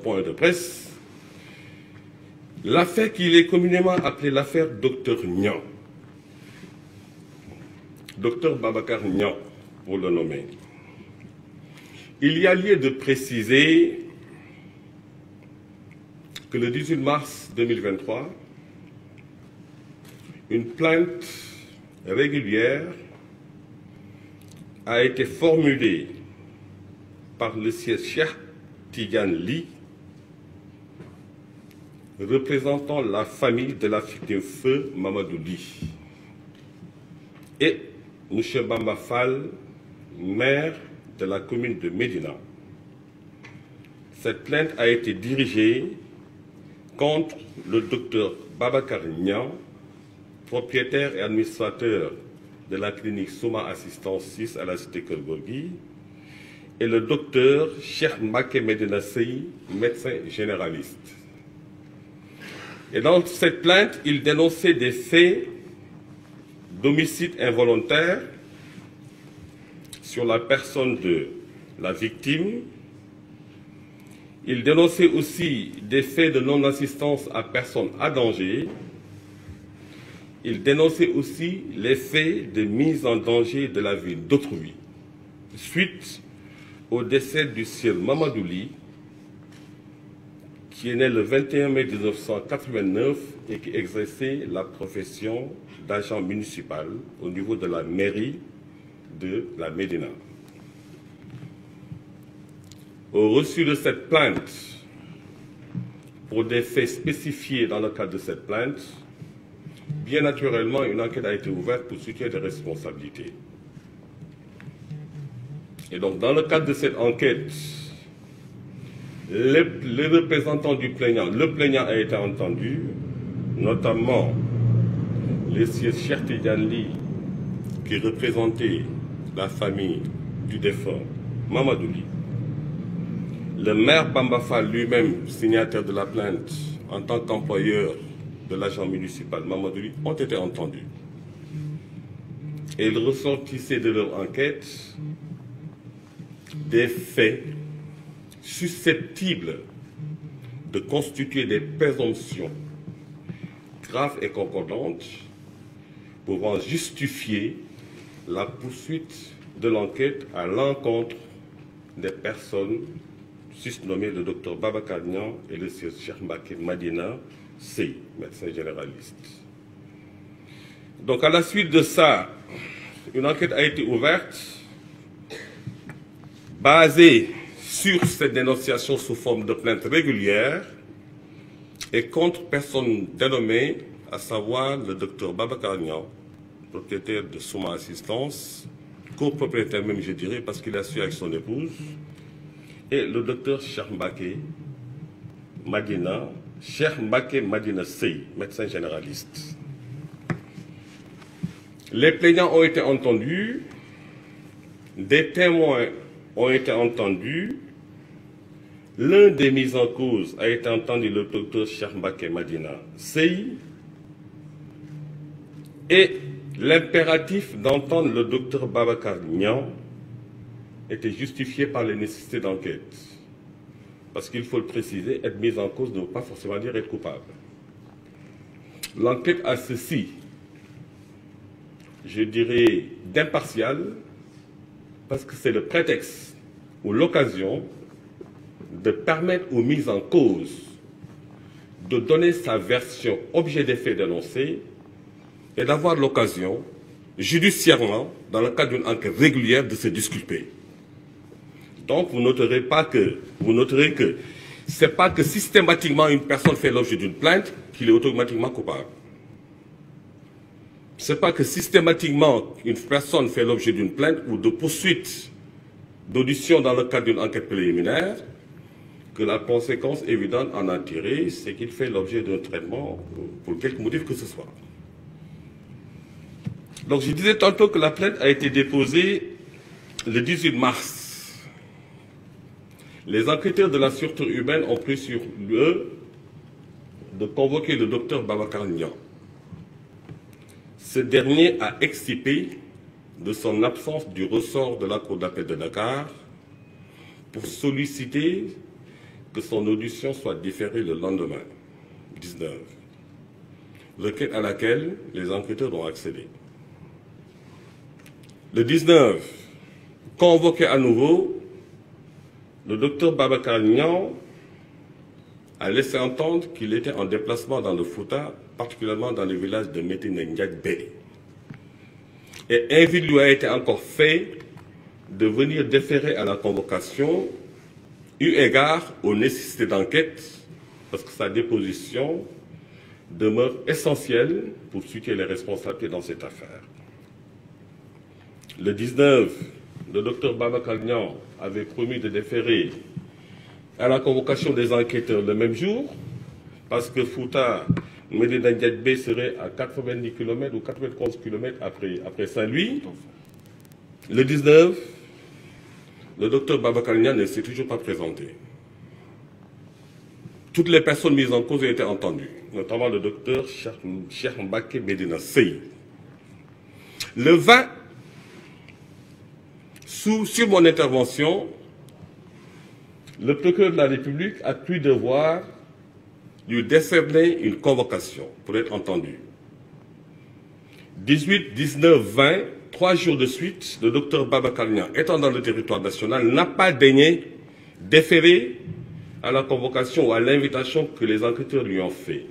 point de presse l'affaire qu'il est communément appelée l'affaire Dr Niang. Dr Babacar Niang, pour le nommer. Il y a lieu de préciser que le 18 mars 2023, une plainte régulière a été formulée par le siège Cheikh Tidiane Ly, représentant la famille de la victime feu Mamadou Ly, et M. Bamba Fall, maire de la commune de Médina. Cette plainte a été dirigée contre le docteur Babacar Niang, propriétaire et administrateur de la clinique Souma Assistance 6 à la cité Keur Gorgui, et le docteur Cheikh Mbacké Medina Sey, médecin généraliste. Et dans cette plainte, il dénonçait des faits d'homicide involontaire sur la personne de la victime. Il dénonçait aussi des faits de non-assistance à personne à danger. Il dénonçait aussi les faits de mise en danger de la vie d'autrui suite au décès du sieur Mamadou Ly, qui est né le 21 mai 1989 et qui exerçait la profession d'agent municipal au niveau de la mairie de la Médina. Au reçu de cette plainte, pour des faits spécifiés dans le cadre de cette plainte, bien naturellement, une enquête a été ouverte pour situer des responsabilités. Et donc, dans le cadre de cette enquête, les représentants du plaignant, le plaignant a été entendu, notamment le siège Cheikh Tidiane Ly, qui représentait la famille du défunt Mamadou Ly. Le maire Bamba Fall lui-même, signataire de la plainte, en tant qu'employeur de l'agent municipal Mamadou Ly, ont été entendus. Et ils ressortissaient de leur enquête des faits susceptibles de constituer des présomptions graves et concordantes pouvant justifier la poursuite de l'enquête à l'encontre des personnes susnommées le docteur Babacar Niang et le sieur Cheikh Mbacké Medina Sey, médecin généraliste. Donc à la suite de ça, une enquête a été ouverte basée sur cette dénonciation sous forme de plainte régulière et contre personne dénommée, à savoir le docteur Babacar Niang, propriétaire de Souma Assistance, copropriétaire même je dirais parce qu'il a su avec son épouse, et le docteur Cheikh Mbacké Medina Sey, médecin généraliste. Les plaignants ont été entendus, des témoins ont été entendus. L'un des mis en cause a été entendu, le docteur Cheikh Mbacké Medina Sey, et l'impératif d'entendre le docteur Babacar Niang était justifié par les nécessités d'enquête. Parce qu'il faut le préciser, être mis en cause ne veut pas forcément dire être coupable. L'enquête a ceci, je dirais, d'impartial, parce que c'est le prétexte ou l'occasion de permettre aux mises en cause de donner sa version objet des faits dénoncés et d'avoir l'occasion, judiciairement, dans le cadre d'une enquête régulière, de se disculper. Donc vous noterez que ce n'est pas que systématiquement une personne fait l'objet d'une plainte qu'il est automatiquement coupable. Ce n'est pas que systématiquement une personne fait l'objet d'une plainte ou de poursuite d'audition dans le cadre d'une enquête préliminaire que la conséquence évidente en a tiré, c'est qu'il fait l'objet d'un traitement pour quelque motif que ce soit. Donc je disais tantôt que la plainte a été déposée le 18 mars. Les enquêteurs de la sûreté urbaine ont pris sur eux de convoquer le docteur Babacar Niang. Ce dernier a excipé de son absence du ressort de la Cour d'appel de Dakar pour solliciter que son audition soit différée le lendemain, 19, requête à laquelle les enquêteurs ont accédé. Le 19, convoqué à nouveau, le docteur Babacar Niang a laissé entendre qu'il était en déplacement dans le Fouta, particulièrement dans le village de Médina Ndiaye. Et invite lui a été encore fait de venir déférer à la convocation, eu égard aux nécessités d'enquête, parce que sa déposition demeure essentielle pour situer les responsabilités dans cette affaire. Le 19, le docteur Babacar Niang avait promis de déférer à la convocation des enquêteurs le même jour, parce que Fouta, Médina Ndiaye serait à 90 km ou 91 km après Saint-Louis. Le 19, le docteur Babacar Niang ne s'est toujours pas présenté. Toutes les personnes mises en cause ont été entendues, notamment le docteur Cheikh Mbacké Médina Sey. Le 20, sur mon intervention, le procureur de la République a cru devoir lui décerner une convocation pour être entendu. 18, 19, 20, 3 jours de suite, le docteur Babacar Niang, étant dans le territoire national, n'a pas daigné déférer à la convocation ou à l'invitation que les enquêteurs lui ont fait.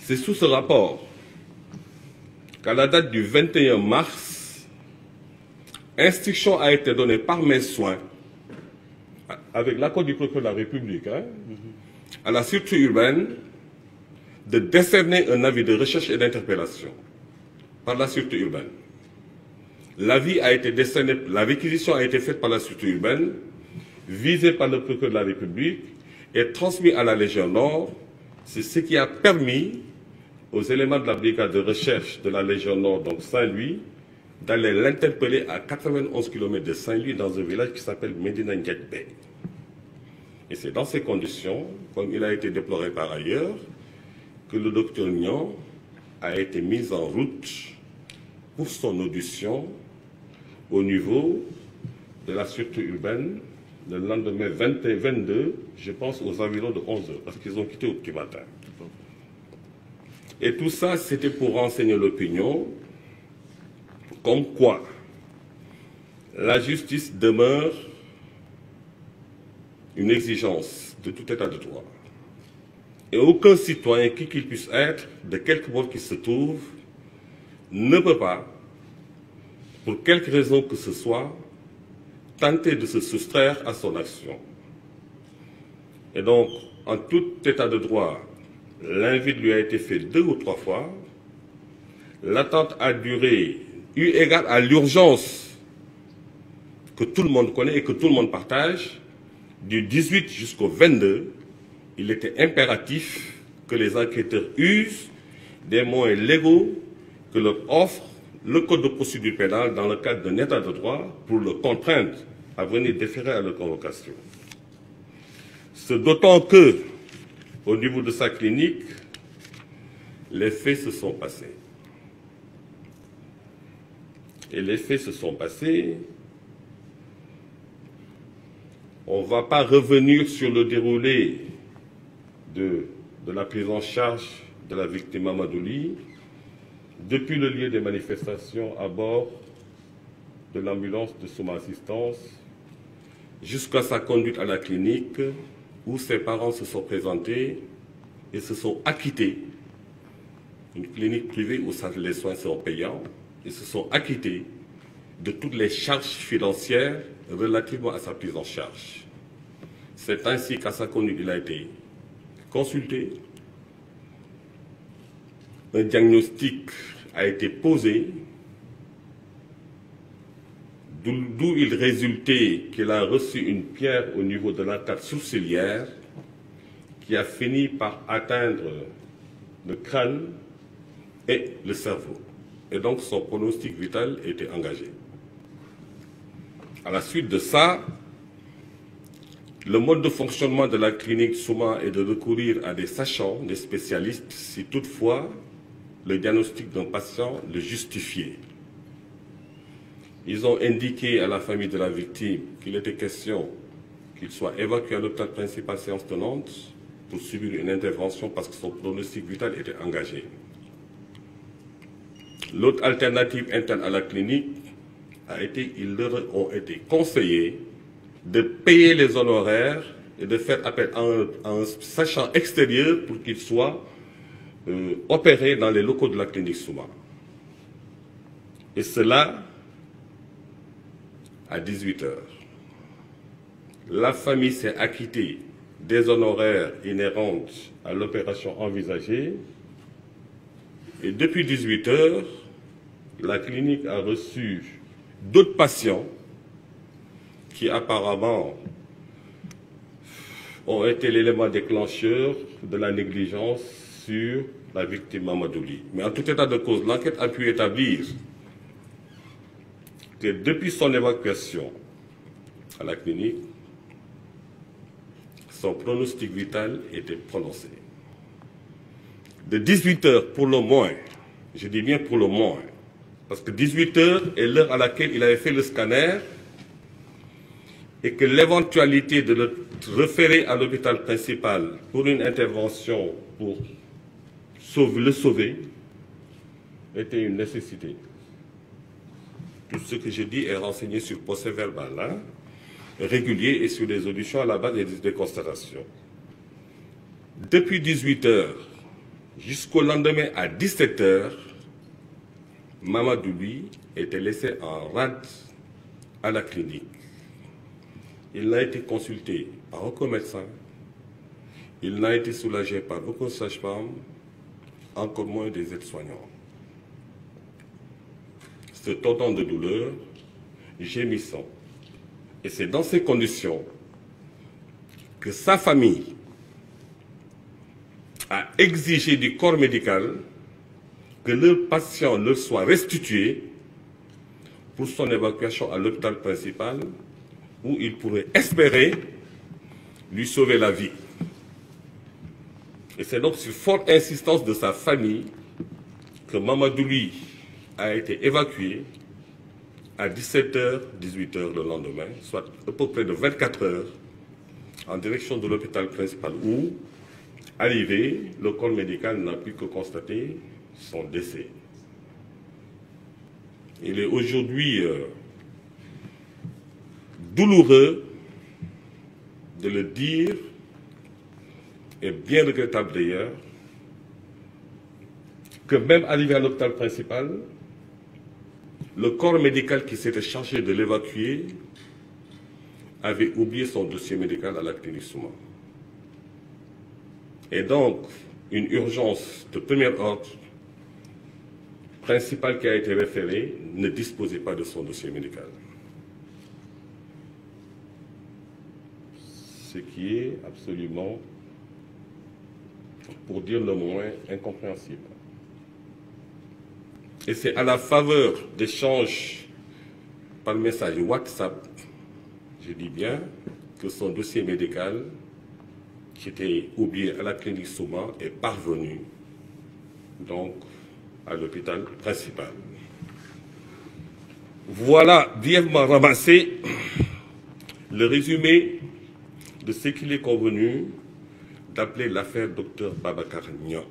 C'est sous ce rapport qu'à la date du 21 mars, instruction a été donnée par mes soins, avec l'accord du procureur de la République, à la sûreté urbaine, de décerner un avis de recherche et d'interpellation par la sûreté urbaine. L'avis a été décerné, la réquisition a été faite par la sûreté urbaine, visée par le procureur de la République et transmis à la Légion Nord. C'est ce qui a permis aux éléments de la brigade de recherche de la Légion Nord, donc Saint-Louis, d'aller l'interpeller à 91 km de Saint-Louis dans un village qui s'appelle Médina Ndiaye. Et c'est dans ces conditions, comme il a été déploré par ailleurs, que le docteur Niang a été mis en route pour son audition au niveau de la sûreté urbaine le lendemain 22, je pense aux environs de 11 h, parce qu'ils ont quitté au petit matin. Et tout ça, c'était pour renseigner l'opinion, comme quoi la justice demeure une exigence de tout état de droit. Et aucun citoyen, qui qu'il puisse être, de quelque bord qu'il se trouve, ne peut pas, pour quelque raison que ce soit, tenter de se soustraire à son action. Et donc, en tout état de droit, l'invite lui a été fait 2 ou 3 fois. L'attente a duré, eu égard à l'urgence que tout le monde connaît et que tout le monde partage, du 18 jusqu'au 22, il était impératif que les enquêteurs usent des moyens légaux que leur offre le Code de procédure pénale dans le cadre d'un état de droit pour le contraindre à venir déférer à leur convocation. Ce d'autant que, au niveau de sa clinique, les faits se sont passés. Et les faits se sont passés. On ne va pas revenir sur le déroulé de la prise en charge de la victime Amadouli depuis le lieu des manifestations à bord de l'ambulance de Souma Assistance jusqu'à sa conduite à la clinique où ses parents se sont présentés et se sont acquittés. Une clinique privée où les soins sont payants. Ils se sont acquittés de toutes les charges financières relativement à sa prise en charge. C'est ainsi qu'à sa conduite, il a été consulté. Un diagnostic a été posé, d'où il résultait qu'il a reçu une pierre au niveau de l'arcade sourcilière qui a fini par atteindre le crâne et le cerveau. Et donc son pronostic vital était engagé. À la suite de ça, le mode de fonctionnement de la clinique Souma est de recourir à des sachants, des spécialistes, si toutefois le diagnostic d'un patient le justifiait. Ils ont indiqué à la famille de la victime qu'il était question qu'il soit évacué à l'hôpital principal séance tenante pour subir une intervention parce que son pronostic vital était engagé. L'autre alternative interne à la clinique a été, ils leur ont été conseillés de payer les honoraires et de faire appel à un sachant extérieur pour qu'il soit opéré dans les locaux de la clinique Souma. Et cela à 18 h. La famille s'est acquittée des honoraires inhérents à l'opération envisagée. Et depuis 18 h, la clinique a reçu d'autres patients qui apparemment ont été l'élément déclencheur de la négligence sur la victime Mamadouli. Mais en tout état de cause, l'enquête a pu établir que depuis son évacuation à la clinique, son pronostic vital était prononcé. De 18 h pour le moins, je dis bien pour le moins, parce que 18 h est l'heure à laquelle il avait fait le scanner et que l'éventualité de le référer à l'hôpital principal pour une intervention pour le sauver était une nécessité. Tout ce que je dis est renseigné sur procès verbal régulier et sur des auditions à la base des constatations. Depuis 18 h jusqu'au lendemain à 17 h, Mamadou lui était laissé en rade à la clinique. Il n'a été consulté par aucun médecin, il n'a été soulagé par aucun sage-femme, encore moins des aides-soignants. Ce torrent de douleur, gémissant. Et c'est dans ces conditions que sa famille a exigé du corps médical que le patient leur soit restitué pour son évacuation à l'hôpital principal où il pourrait espérer lui sauver la vie. Et c'est donc sur forte insistance de sa famille que Mamadou lui a été évacué à 17 h, 18 h le lendemain, soit à peu près de 24 h, en direction de l'hôpital principal où, arrivé, le corps médical n'a pu que constater son décès. Il est aujourd'hui douloureux de le dire, et bien regrettable d'ailleurs, que même arrivé à l'hôpital principal, le corps médical qui s'était chargé de l'évacuer avait oublié son dossier médical à la clinique Souma. Et donc, une urgence de premier ordre principale qui a été référée ne disposait pas de son dossier médical. Ce qui est absolument, pour dire le moins, incompréhensible. Et c'est à la faveur d'échanges par message WhatsApp, je dis bien, que son dossier médical, qui était oublié à la clinique Souma, est parvenu donc à l'hôpital principal. Voilà brièvement ramassé le résumé de ce qu'il est convenu d'appeler l'affaire Dr Babacar Niang.